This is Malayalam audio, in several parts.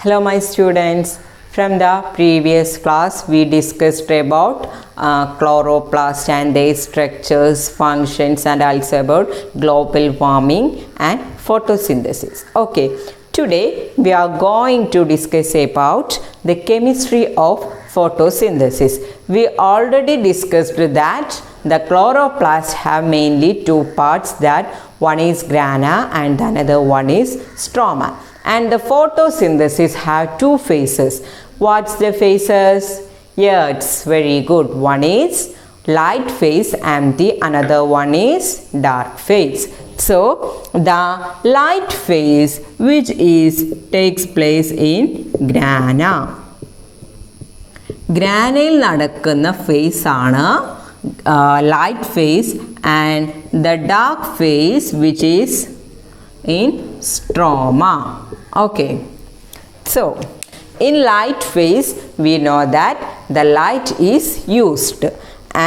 Hello my students. From the previous class we discussed about chloroplast and their structures, functions and also about global warming and photosynthesis. Okay, today we are going to discuss about the chemistry of photosynthesis. We already discussed that the chloroplast have mainly two parts, that one is grana and the another one is stroma. And the photosynthesis have two phases. What's the phases? Yes, very good. One is light phase and the another one is dark phase. So the light phase which takes place in grana. Granയിൽ നടക്കുന്ന phase ആണ് light phase, and the dark phase which is in stroma. Okay, so in light phase we know that the light is used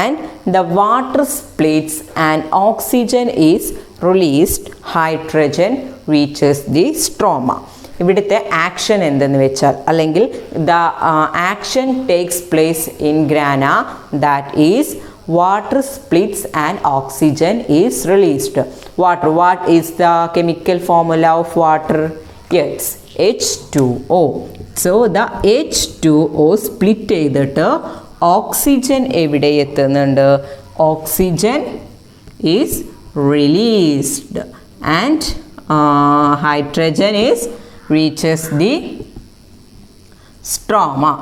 and the water splits and oxygen is released, hydrogen reaches the stroma. ഇവിടുത്തെ ആക്ഷൻ എന്തെന്ന് വെച്ചാൽ, അല്ലെങ്കിൽ the action takes place in grana, that is water splits and oxygen is released. Water, what is the chemical formula of water? Yes, H2O. So the H2O split ചെയ്തിട്ട് oxygen എവിടെ എത്തുന്നുണ്ട്? Oxygen is released and hydrogen reaches the stroma.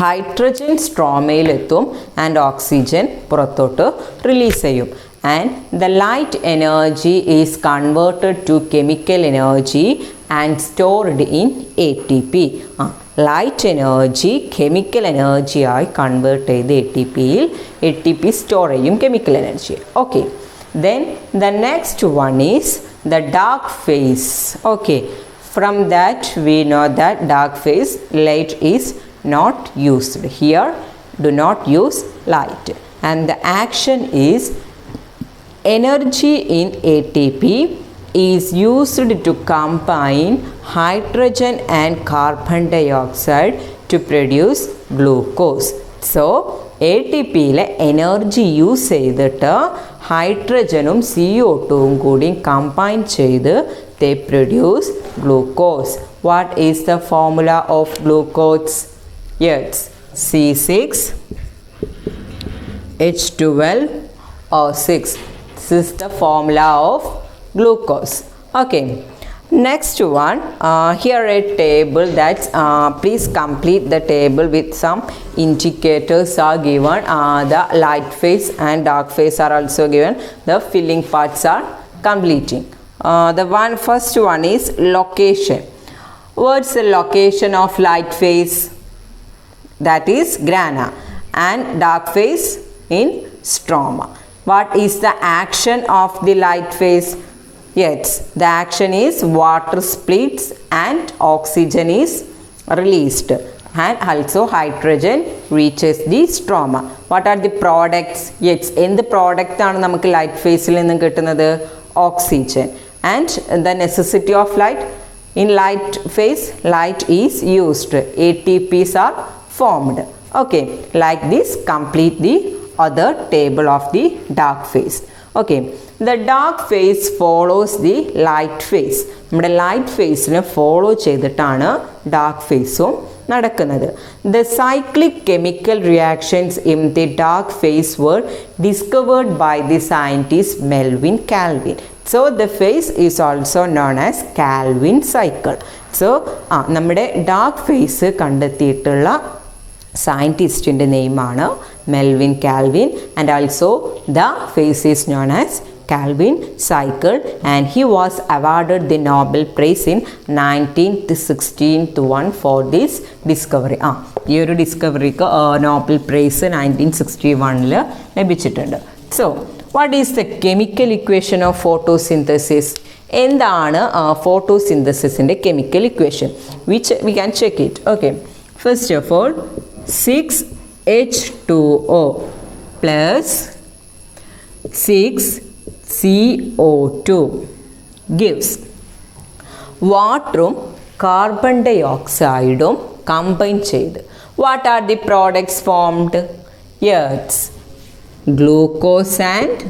Hydrogen stromയിൽ എത്തും and oxygen പുറത്തോട്ട് റിലീസ് ചെയ്യും. And the light energy is converted to chemical energy and stored in ATP. Light energy chemical energy ആയി convert ചെയ്ത് ATP store ചെയ്യും chemical energy. Okay, then the next one is the dark phase. Okay, from that we know that dark phase light is not used. Here do not use light, and the action is energy in ATP is used to combine hydrogen and carbon dioxide to produce glucose. So ATP യിലെ എനർജി യൂസ് ചെയ്തിട്ട് ഹൈഡ്രജനും CO2 കൂടി കമ്പൈൻ ചെയ്ത് they produce glucose. What is the formula of glucose? Yes, C6H12O6. This is the formula of glucose. Okay, next one, here a table that please complete the table with some indicators are given. The light phase and dark phase are also given. The filling parts are completing. The first one is location. What's the location of light phase? That is grana, and dark phase in stroma. What is the action of the light phase? Yes, the action is water splits and oxygen is released, and also hydrogen reaches the stroma. What are the products? Yes, in the product ആണ് നമുക്ക് light phase ൽ നിന്നും കിട്ടുന്നത് oxygen. And the necessity of light, in light phase light is used, ATPs are formed. Okay, like this complete the other table of the dark phase. Okay, the dark phase follows the light phase. നമ്മുടെ ലൈറ്റ് ഫേസിനെ ഫോളോ ചെയ്തിട്ടാണ് ഡാർക്ക് ഫേസും നടക്കുന്നത്. The cyclic chemical reactions in the dark phase were discovered by the scientist Melvin Calvin. So the phase is also known as Calvin cycle. So നമ്മുടെ ഡാർക്ക് ഫേസ് കണ്ടെത്തിയിട്ടുള്ള സയൻറ്റിസ്റ്റിൻ്റെ നെയിമാണ് Melvin Calvin, and also the phase is known as Calvin cycle, and he was awarded the Nobel Prize in 1961 for this discovery. ഈ ഒരു ഡിസ്കവറിക്ക് നോബൽ പ്രൈസ് 1961 ലഭിച്ചിട്ടുണ്ട്. So what is the chemical equation of photosynthesis? എന്താണ് photosynthesisന്റെ chemical equation, which we can check it. Okay, first of all 6H2O plus 6CO2 gives വാട്ടറും കാർബൺ ഡൈ ഓക്സൈഡും കമ്പൈൻ ചെയ്ത് what are the products formed? Yes, glucose and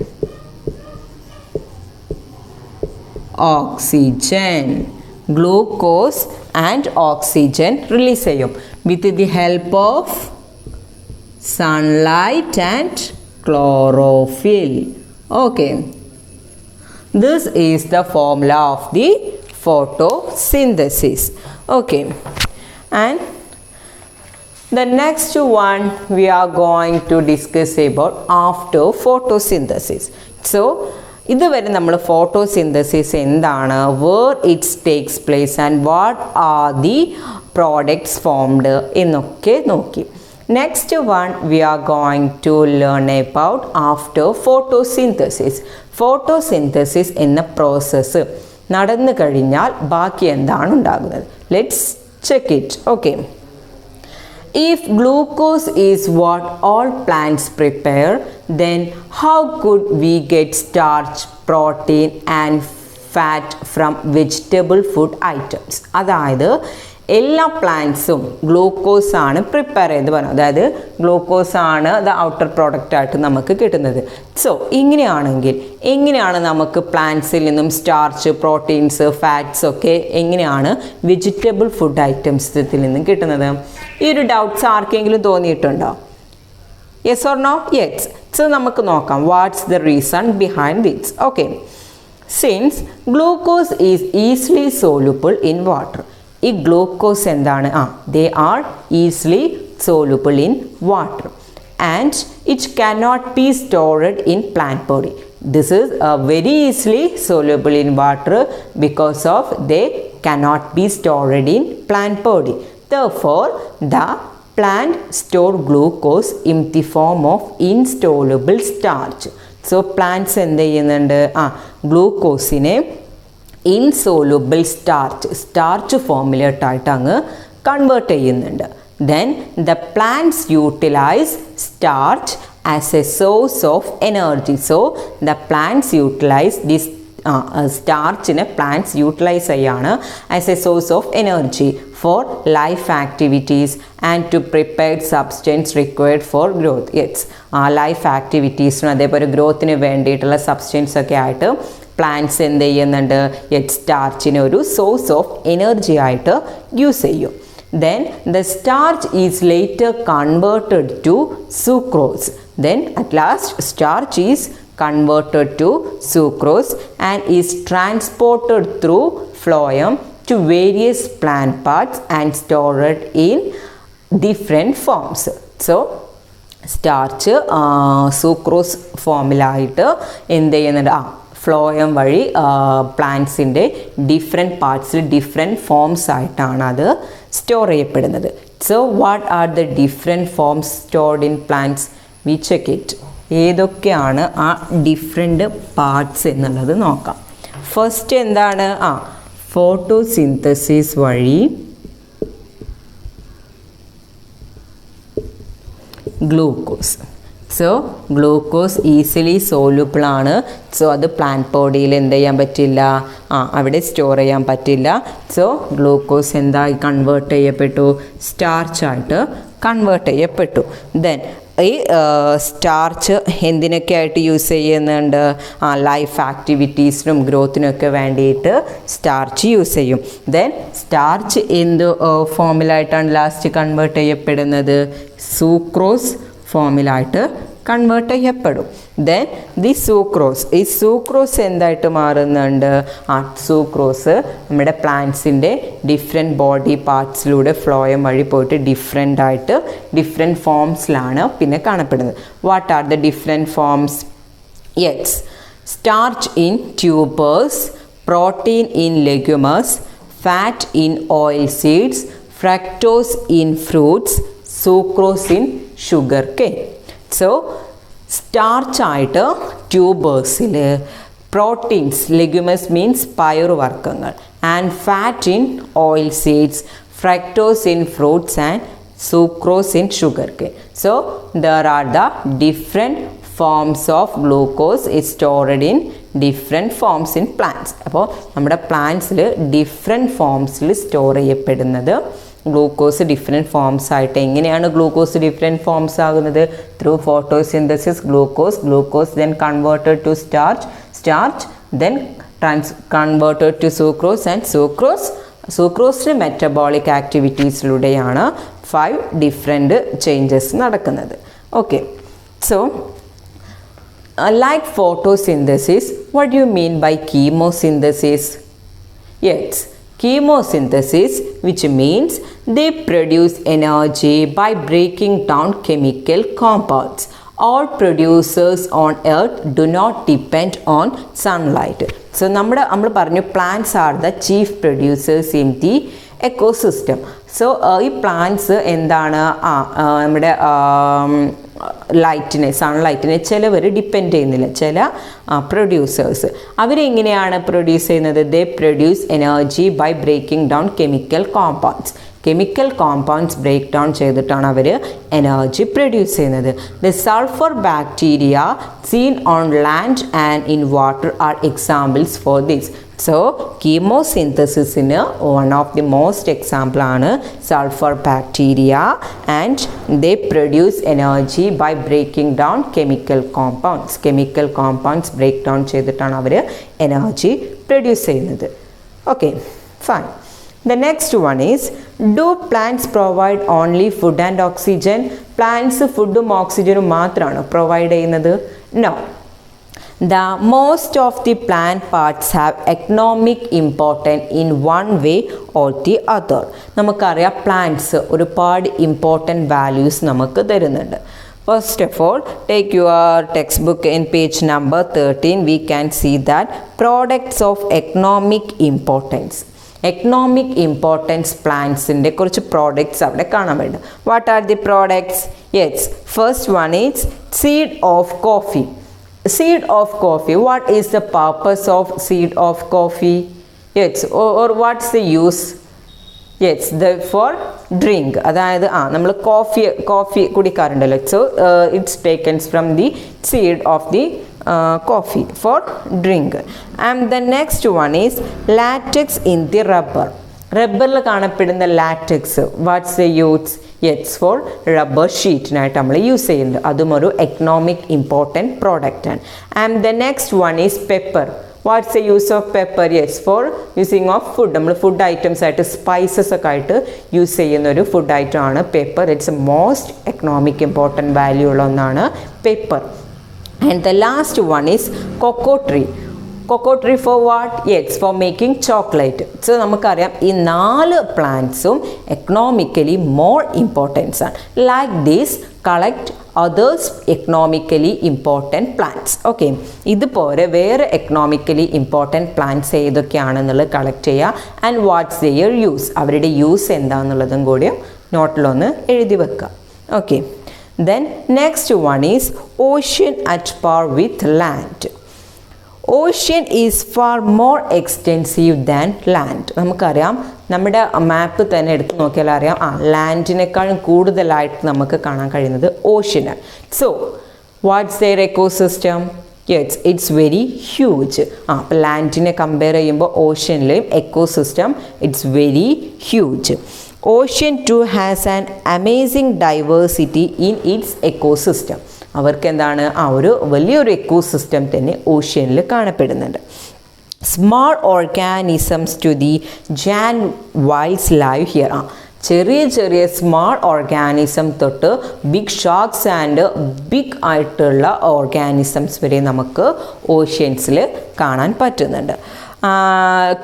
oxygen. Glucose and oxygen release ചെയ്യും with the help of sunlight and chlorophyll. Okay, this is the formula of the photosynthesis. Okay, and the next one we are going to discuss about after photosynthesis. So ഇതുവരെ നമ്മൾ ഫോട്ടോസിന്തസിസ് എന്താണ്, where it's takes place and what are the products formed എന്നൊക്കെ നോക്കി. Next one we are going to learn about after photosynthesis. Photosynthesis എന്ന പ്രോസസ്സ് നടന്നു കഴിഞ്ഞാൽ ബാക്കി എന്താണ് ഉണ്ടാകുന്നത്? Let's check it. Okay. If glucose is what all plants prepare, then how could we get starch, protein and fat from vegetable food items? അതായത് എല്ലാ പ്ലാന്റ്സും ഗ്ലൂക്കോസാണ് പ്രിപ്പയർ ചെയ്ത് പറയുന്നത്. അതായത് ഗ്ലൂക്കോസാണ് ദ ഔട്ടർ പ്രോഡക്റ്റ് ആയിട്ട് നമുക്ക് കിട്ടുന്നത്. സോ ഇങ്ങനെയാണെങ്കിൽ എങ്ങനെയാണ് നമുക്ക് പ്ലാന്റ്സിൽ നിന്നും സ്റ്റാർച്ച്, പ്രോട്ടീൻസ്, ഫാറ്റ്സ് ഒക്കെ എങ്ങനെയാണ് വെജിറ്റബിൾ ഫുഡ് ഐറ്റംസിൽ നിന്നും കിട്ടുന്നത്? ഈ ഒരു ഡൗട്ട്സ് ആർക്കെങ്കിലും തോന്നിയിട്ടുണ്ടോ? Yes or no? Yes. So നമുക്ക് നോക്കാം what's the reason behind this. Okay, since glucose is easily soluble in water. ഈ ഗ്ലൂക്കോസ് എന്താണ്? They are easily soluble in water and it cannot be stored in plant body. This is very easily soluble in water because of they cannot be stored in plant body. Therefore, the plant store glucose in the form of insoluble starch. So plants എന്ത് ചെയ്യുന്നുണ്ട്? ഗ്ലൂക്കോസിനെ ഇൻസോലുബിൾ സ്റ്റാർച്ച് ഫോമിലോട്ടായിട്ട് അങ്ങ് കൺവേർട്ട് ചെയ്യുന്നുണ്ട്. Then the plants utilise starch as a source of energy. So the plants utilise this സ്റ്റാർച്ചിനെ പ്ലാന്റ്സ് യൂട്ടിലൈസ് ചെയ്യാണ് as a source of energy for life activities and to prepared substance required for growth. Yes, life ആക്ടിവിറ്റീസിനും അതേപോലെ ഗ്രോത്തിന് വേണ്ടിയിട്ടുള്ള സബ്സ്റ്റൻസ് ഒക്കെ ആയിട്ട് പ്ലാന്റ്സ് എന്ത് ചെയ്യുന്നുണ്ട്? സ്റ്റാർച്ചിനെ ഒരു സോഴ്സ് ഓഫ് എനർജി ആയിട്ട് യൂസ് ചെയ്യും. Then the starch is later converted to sucrose. Then at last starch is converted to sucrose and is transported through phloem to various plant parts and stored in different forms. So starch sucrose ഫോമിലായിട്ട് എന്ത് ചെയ്യുന്നുണ്ട്? ഫ്ലോയം വഴി പ്ലാന്റ്സിൻ്റെ ഡിഫറെൻറ്റ് പാർട്സിൽ ഡിഫറെൻറ്റ് ഫോംസ് ആയിട്ടാണ് അത് സ്റ്റോർ ചെയ്യപ്പെടുന്നത്. So what are the different forms stored in plants? We check it. ഏതൊക്കെയാണ് ആ ഡിഫറെൻറ്റ് പാർട്സ് എന്നുള്ളത് നോക്കാം. ഫസ്റ്റ് എന്താണ്? ഫോട്ടോസിന്തസിസ് വഴി glucose. So glucose easily soluble ആണ്. സോ അത് പ്ലാന്റ് ബോഡിയിൽ എന്ത് ചെയ്യാൻ പറ്റില്ല? അവിടെ സ്റ്റോർ ചെയ്യാൻ പറ്റില്ല. സോ ഗ്ലൂക്കോസ് എന്തായി കൺവേർട്ട് ചെയ്യപ്പെട്ടു? സ്റ്റാർച്ചായിട്ട് കൺവേർട്ട് ചെയ്യപ്പെട്ടു. ദെൻ ഈ സ്റ്റാർച്ച് എന്തിനൊക്കെ ആയിട്ട് യൂസ് ചെയ്യുന്നുണ്ട്? ലൈഫ് ആക്ടിവിറ്റീസിനും ഗ്രോത്തിനൊക്കെ വേണ്ടിയിട്ട് സ്റ്റാർച്ച് യൂസ് ചെയ്യും. ദെൻ സ്റ്റാർച്ച് എന്ത് ഫോമിലായിട്ടാണ് ലാസ്റ്റ് കൺവേർട്ട് ചെയ്യപ്പെടുന്നത്? സൂക്രോസ് ഫോമിലായിട്ട് കൺവേർട്ട് ചെയ്യപ്പെടും. ദെൻ ദി സൂക്രോസ്, ഈ സൂക്രോസ് എന്തായിട്ട് മാറുന്നുണ്ട്? സൂക്രോസ് നമ്മുടെ പ്ലാന്റ്സിൻ്റെ ഡിഫറെൻറ്റ് ബോഡി പാർട്സിലൂടെ ഫ്ലോയം വഴി പോയിട്ട് ഡിഫറെൻ്റ് ആയിട്ട് ഡിഫറെൻറ്റ് ഫോംസിലാണ് പിന്നെ കാണപ്പെടുന്നത്. What are the different forms? Yes, starch in tubers, protein in legumes, fat in oil seeds, fructose in fruits, sucrose in sugar cane. So സ്റ്റാർച്ചായിട്ട് ട്യൂബേഴ്സിൽ, പ്രോട്ടീൻസ്, ലെഗ്യൂമസ് മീൻസ് പയറുവർഗ്ഗങ്ങൾ, and fat in oil seeds, fructose in fruits and sucrose in sugarcane. So there are the different forms of glucose is stored in different forms in plants. അപ്പോൾ നമ്മുടെ പ്ലാന്റ്സിൽ ഡിഫറെൻറ്റ് ഫോംസിൽ സ്റ്റോർ ചെയ്യപ്പെടുന്നത് ഗ്ലൂക്കോസ് ഡിഫറെൻറ്റ് ഫോംസ് ആയിട്ട്. എങ്ങനെയാണ് ഗ്ലൂക്കോസ് ഡിഫറെൻറ്റ് ഫോംസ് ആകുന്നത്? Through photosynthesis glucose then converted to starch then converted to sucrose and sucrose metabolic ആക്ടിവിറ്റീസിലൂടെയാണ് 5 ഡിഫറെൻറ്റ് ചേഞ്ചസ് നടക്കുന്നത്. Okay, so like photosynthesis, what do you mean by chemosynthesis? Yes, chemosynthesis, which means they produce energy by breaking down chemical compounds. All producers on earth do not depend on sunlight. So നമ്മൾ പറഞ്ഞു plants are the chief producers in the ecosystem. So ഈ പ്ലാന്റ്സ് എന്താണ്, നമ്മുടെ സൺലൈറ്റിനെ ചിലവർ ഡിപ്പെൻഡ് ചെയ്യുന്നില്ല, ചില പ്രൊഡ്യൂസേഴ്സ്. അവരെങ്ങനെയാണ് പ്രൊഡ്യൂസ് ചെയ്യുന്നത്? They produce energy by breaking down chemical compounds break down ചെയ്തിട്ടാണ് അവർ എനർജി പ്രൊഡ്യൂസ് ചെയ്യുന്നത്. The sulphur bacteria seen on land and in water are examples for this. So കീമോസിന്തസിന് one of the most example ആണ് sulphur bacteria, and they produce energy by breaking down chemical compounds break down ചെയ്തിട്ടാണ് അവർ എനർജി പ്രൊഡ്യൂസ് ചെയ്യുന്നത്. Okay, fine. The next one is, do plants provide only food and oxygen? Plants ഫുഡും ഓക്സിജനും മാത്രമാണ് പ്രൊവൈഡ് ചെയ്യുന്നത്? No. The most of the plant parts have economic importance in one way or the other. നമുക്കറിയാം പ്ലാന്റ്സ് ഒരുപാട് ഇമ്പോർട്ടൻറ്റ് വാല്യൂസ് നമുക്ക് തരുന്നുണ്ട്. First of all, take your textbook in page number 13. We can see that products of economic importance. Economic importance പ്ലാന്റ്സിൻ്റെ കുറച്ച് പ്രോഡക്റ്റ്സ് അവിടെ കാണാൻ പറ്റും. What are the products? Yes, first one is seed of coffee. Seed of coffee, what is the purpose of seed of coffee? Yes, or what's the use? Yes, for drink. അതായത് നമ്മൾ കോഫി കുടിക്കാറുണ്ടല്ലോ. So it's takens from the seed of the coffee for drink. And the next one is latex in the rubber. റബ്ബറിൽ കാണപ്പെടുന്ന latex, what's the use? Yes, for rubber ഷീറ്റിനായിട്ട് നമ്മൾ യൂസ് ചെയ്യുന്നുണ്ട്. അതും ഒരു എക്കണോമിക് ഇമ്പോർട്ടൻറ്റ് പ്രോഡക്റ്റാണ്. And the next one is pepper. What's the use of pepper? Yes, for using of food. നമ്മൾ ഫുഡ് ഐറ്റംസ് ആയിട്ട് സ്പൈസസ് ഒക്കെ ആയിട്ട് യൂസ് ചെയ്യുന്ന ഒരു ഫുഡ് ഐറ്റം ആണ് pepper. It's a most economic important value ഉള്ള ഒന്നാണ് pepper. And the last one is cocoa tree. Cocoa tree for what? Yes, for making chocolate. So നമുക്കറിയാം ഈ 4 പ്ലാന്റ്സും എക്കണോമിക്കലി മോർ ഇമ്പോർട്ടൻസ് ആണ്. Like this collect others economically important plants. Okay, ഇതുപോലെ വേറെ എക്കണോമിക്കലി ഇമ്പോർട്ടൻറ്റ് പ്ലാന്റ്സ് ഏതൊക്കെയാണെന്നുള്ളത് കളക്ട് ചെയ്യുക. ആൻഡ് വാട്ട്സ് ദെയർ യൂസ്, അവരുടെ യൂസ് എന്താണെന്നുള്ളതും കൂടി നോട്ടിലൊന്ന് എഴുതി വെക്കുക. Okay, then next one is ocean at par with land. Ocean is far more extensive than land. നമുക്കറിയാം, നമ്മുടെ മാപ്പ് തന്നെ എടുത്ത് നോക്കിയാൽ അറിയാം, ലാൻഡിനേക്കാളും കൂടുതലായിട്ട് നമുക്ക് കാണാൻ കഴിയുന്നത് ഓഷ്യനാണ്. So what's their ecosystem? Yes, it's very huge. അപ്പോൾ ലാൻഡിനെ കമ്പയർ ചെയ്യുമ്പോൾ ഓഷ്യനിലെയും ecosystem it's very huge. Ocean too has an amazing diversity in its ecosystem. അവർക്ക് എന്താണ്, ഒരു വലിയൊരു എക്കോസിസ്റ്റം തന്നെ ഓഷ്യനിൽ കാണപ്പെടുന്നുണ്ട്. Small organisms to the giant whales live here. ചെറിയ സ്മാൾ ഓർഗാനിസം തൊട്ട് ബിഗ് ഷാർക്സ് ആൻഡ് ബിഗ് ആയിട്ടുള്ള ഓർഗാനിസംസ് വരെ നമുക്ക് ഓഷ്യൻസിൽ കാണാൻ പറ്റുന്നുണ്ട്.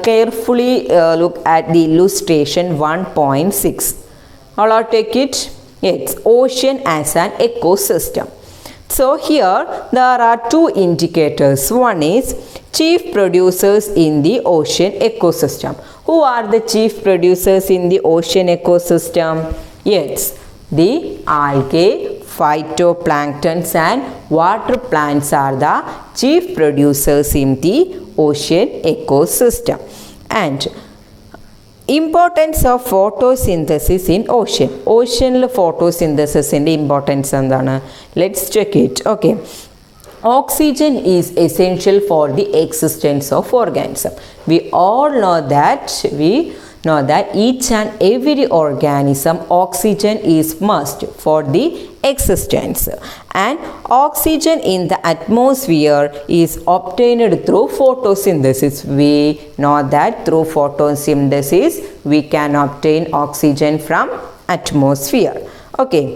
Carefully look at the illustration 1.6. All are take it? Yes, ocean as an ecosystem. So here there are 2 indicators. One is chief producers in the ocean ecosystem. Who are the chief producers in the ocean ecosystem? Yes, the algae, phytoplanktons and water plants are the chief producers in the ocean ecosystem. And importance of photosynthesis in ocean. Oceanil photosynthesis inde importance endana? Let's check it. Okay, Oxygen is essential for the existence of organism. We all know that each and every organism oxygen is must for the existence, and oxygen in the atmosphere is obtained through photosynthesis. We know that through photosynthesis we can obtain oxygen from atmosphere. Okay,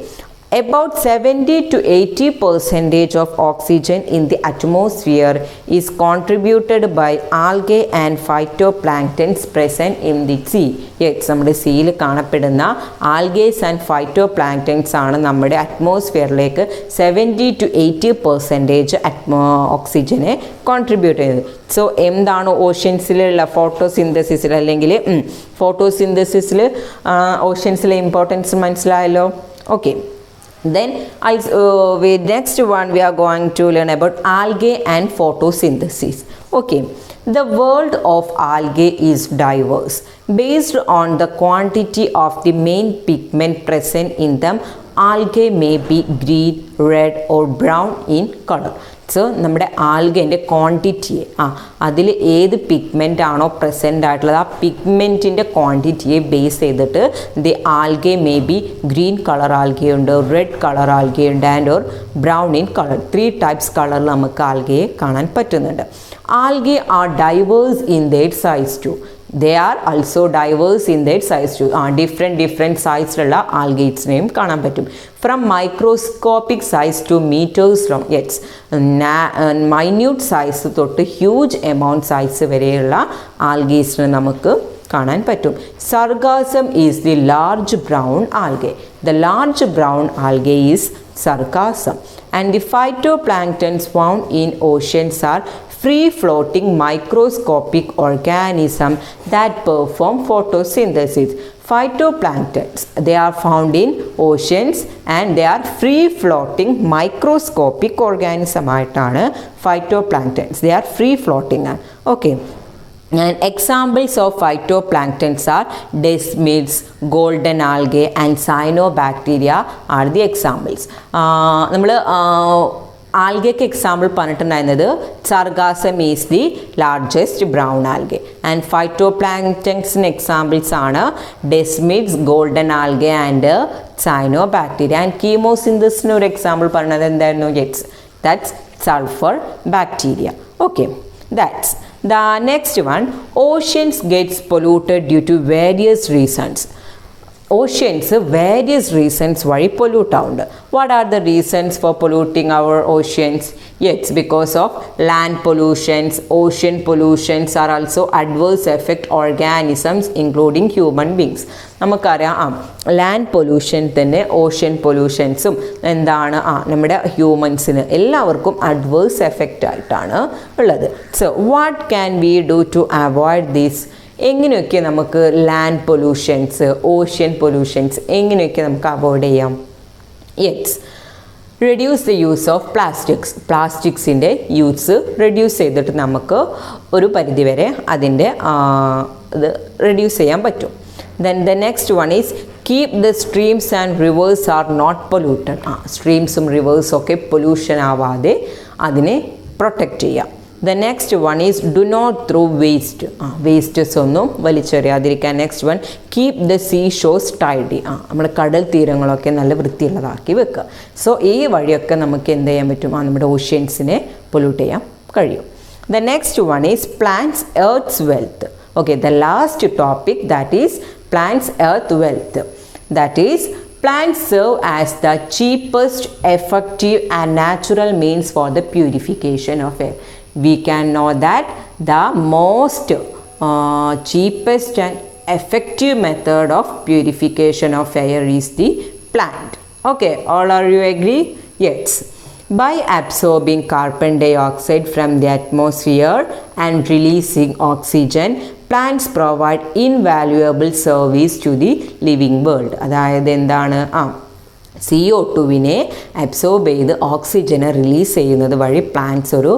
about 70 to 80% of oxygen in the atmosphere is contributed by algae and phytoplanktons present in the sea. Yes, നമ്മുടെ സീയിൽ കാണപ്പെടുന്ന ആൽഗേസ് ആൻഡ് ഫൈറ്റോപ്ലാങ്ക്ടൻസ് ആണ് നമ്മുടെ അറ്റ്മോസ്ഫിയറിലേക്ക് 70-80% ഓക്സിജനെ കോൺട്രിബ്യൂട്ട് ചെയ്യുന്നത്. സോ എന്താണ് ഓഷ്യൻസിലുള്ള ഫോട്ടോസിന്തസിസിൽ അല്ലെങ്കിൽ ഫോട്ടോസിന്തസിസിൽ ഓഷ്യൻസിലെ ഇമ്പോർട്ടൻസ് മനസ്സിലായല്ലോ. Okay, then next one we are going to learn about algae and photosynthesis. Okay, the world of algae is diverse based on the quantity of the main pigment present in them. Algae may be green, red or brown in color. So നമ്മുടെ ആൽഗേൻ്റെ ക്വാണ്ടിറ്റിയെ അതിൽ ഏത് പിഗ്മെൻ്റ് ആണോ പ്രസൻ്റ് ആയിട്ടുള്ളത് ആ പിഗ്മെൻറ്റിൻ്റെ ക്വാണ്ടിറ്റിയെ ബേസ് ചെയ്തിട്ട് the algae may be green colour ആൽഗയുണ്ട്, റെഡ് കളർ ആൽഗയുണ്ട് and or brown in colour. 3 types കളറിൽ നമുക്ക് ആൽഗയെ കാണാൻ പറ്റുന്നുണ്ട്. Algae are diverse in their size too. They are also diverse in their size too. Different സൈസിലുള്ള ആൽഗേറ്റ്സിനെയും കാണാൻ പറ്റും. From microscopic size to metres long. Yes minute size തൊട്ട് ഹ്യൂജ് എമൗണ്ട് സൈസ് വരെയുള്ള ആൽഗേറ്റ്സിനെ നമുക്ക് കാണാൻ പറ്റും. Sargassum is the large brown algae. The large brown algae is sargassum. And the phytoplanktons found in oceans are free-floating microscopic organisms that perform photosynthesis. Phytoplanktons, they are found in oceans and they are free-floating microscopic organisms ആയിട്ടാണ് phytoplanktons. They are free-floating. Okay. And examples of phytoplanktons are desmids, golden algae and cyanobacteria are the examples. നമ്മൾ ആൽഗയ്ക്ക് എക്സാമ്പിൾ പറഞ്ഞിട്ടുണ്ടായിരുന്നത് sargassum is the largest brown algae and ഫൈറ്റോപ്ലാങ്ക്ടൻസിന് എക്സാമ്പിൾസ് ആണ് desmids, golden algae and cyanobacteria. And കീമോസിന്തസിന് ഒരു എക്സാമ്പിൾ പറഞ്ഞത് എന്തായിരുന്നു? Yes that's sulphur bacteria. Okay, that's the next one. Oceans gets polluted due to various reasons. Oceans various reasons വഴി പൊല്യൂട്ട് ആവുന്നുണ്ട്. What are the reasons for polluting our oceans? Yes, because of land pollutions. Ocean pollutions are also adverse affect organisms including human beings. നമുക്കറിയാം ലാൻഡ് പൊല്യൂഷൻ തന്നെ ഓഷ്യൻ പൊല്യൂഷൻസും എന്താണ് നമ്മുടെ ഹ്യൂമൻസിന് എല്ലാവർക്കും അഡ്വേഴ്സ് എഫക്റ്റ് ആയിട്ടാണ് ഉള്ളത്. So what can we do to avoid this? എങ്ങനെയൊക്കെ നമുക്ക് ലാൻഡ് പൊല്യൂഷൻസ്, ഓഷ്യൻ പൊല്യൂഷൻസ് എങ്ങനെയൊക്കെ നമുക്ക് അവോയ്ഡ് ചെയ്യാം? Yes, reduce the use of plastics. പ്ലാസ്റ്റിക്സിൻ്റെ യൂസ് റെഡ്യൂസ് ചെയ്തിട്ട് നമുക്ക് ഒരു പരിധിവരെ അതിൻ്റെ ഇത് റെഡ്യൂസ് ചെയ്യാൻ പറ്റും. Then the next one is keep the streams and rivers are not polluted. സ്ട്രീംസും റിവേഴ്സും ഒക്കെ പൊല്യൂഷൻ ആവാതെ അതിനെ പ്രൊട്ടക്റ്റ് ചെയ്യാം. The next one is do not throw waste. Wastes ഒന്നും വലിച്ചെറിയാതിരിക്കാൻ. Next one keep the sea ഷോസ് ടൈഡി. നമ്മുടെ കടൽ തീരങ്ങളൊക്കെ നല്ല വൃത്തിയുള്ളതാക്കി വെക്കുക. സോ ഈ വഴിയൊക്കെ നമുക്ക് എന്ത് ചെയ്യാൻ പറ്റും? നമ്മുടെ ഓഷ്യൻസിനെ പൊല്യൂട്ട് ചെയ്യാൻ കഴിയും. The next one is plants earth's wealth. Okay, the last topic, that is plants earth wealth. That is, plants serve as the cheapest, effective and natural means for the purification of air. We can know that the most cheapest and effective method of purification of air is the plant. Okay, all are you agree? Yes. By absorbing carbon dioxide from the atmosphere and releasing oxygen, plants provide invaluable service to the living world. അതായത് എന്താണ്? CO2വിനെ അബ്സോർബ് ചെയ്ത് ഓക്സിജനെ റിലീസ് ചെയ്യുന്നത് വഴി പ്ലാന്റ്സ് ഒരു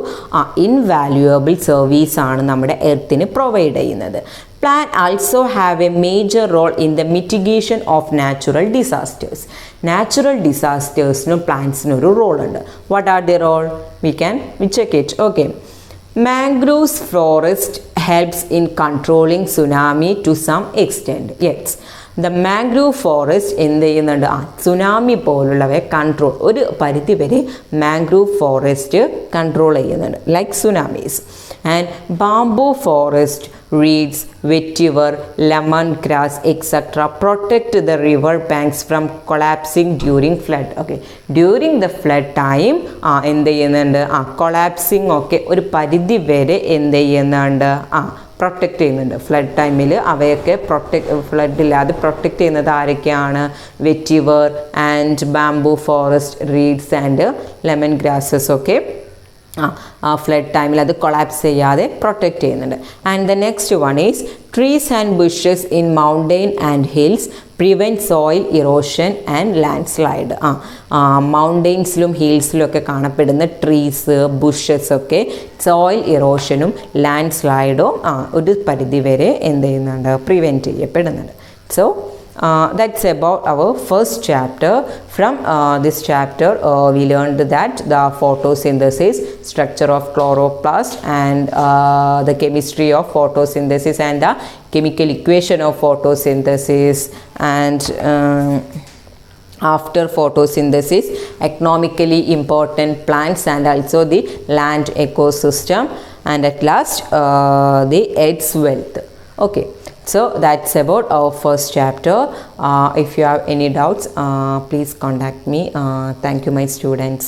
ഇൻവാല്യുവബിൾ സർവീസാണ് നമ്മുടെ എർത്തിന് പ്രൊവൈഡ് ചെയ്യുന്നത്. Plants also have a major role in the mitigation of natural disasters. Natural disasters-നും പ്ലാന്റ്സിന് ഒരു റോൾ ഉണ്ട്. What are their role? We check it. Okay. Mangroves forest helps in controlling tsunami to some extent. Yes. The mangrove forest എന്ത് ചെയ്യുന്നുണ്ട്? സുനാമി പോലുള്ളവയെ കൺട്രോൾ ഒരു പരിധി വരെ മാംഗ്രൂവ് ഫോറസ്റ്റ് കൺട്രോൾ ചെയ്യുന്നുണ്ട്, like സുനാമീസ്. And bamboo forest, reeds, vetiver, lemongrass, etc. protect the river banks from collapsing during flood. Okay, during the flood time എന്ത് ചെയ്യുന്നുണ്ട്? കൊളാപ്സിങ് ഒക്കെ ഒരു പരിധി വരെ എന്ത് ചെയ്യുന്നുണ്ട്? പ്രൊട്ടക്റ്റ് ചെയ്യുന്നുണ്ട്. ഫ്ലഡ് ടൈമിൽ അവയൊക്കെ ഫ്ലഡില്ലാതെ പ്രൊട്ടക്റ്റ് ചെയ്യുന്നത് ആരൊക്കെയാണ്? Vetiver and bamboo forest, reeds and lemon grasses ഒക്കെ ഫ്ലഡ് ടൈമിൽ അത് കൊളാപ്സ് ചെയ്യാതെ പ്രൊട്ടക്റ്റ് ചെയ്യുന്നുണ്ട്. And the next one is trees and bushes in mountain and hills prevent soil erosion and landslide. മൗണ്ടെയിൻസിലും ഹിൽസിലും ഒക്കെ കാണപ്പെടുന്ന ട്രീസ്, ബുഷസ് ഒക്കെ സോയിൽ ഇറോഷനും ലാൻഡ് സ്ലൈഡും ഒരു പരിധി വരെ എന്ത് ചെയ്യുന്നുണ്ട്? പ്രിവെൻറ്റ് ചെയ്യപ്പെടുന്നുണ്ട്. So that's about our first chapter. From this chapter we learned that the photosynthesis, structure of chloroplast, and the chemistry of photosynthesis and the chemical equation of photosynthesis, and after photosynthesis economically important plants and also the land ecosystem, and at last the earth's wealth. Okay, so that's about our first chapter. If you have any doubts, please contact me. Thank you, my students.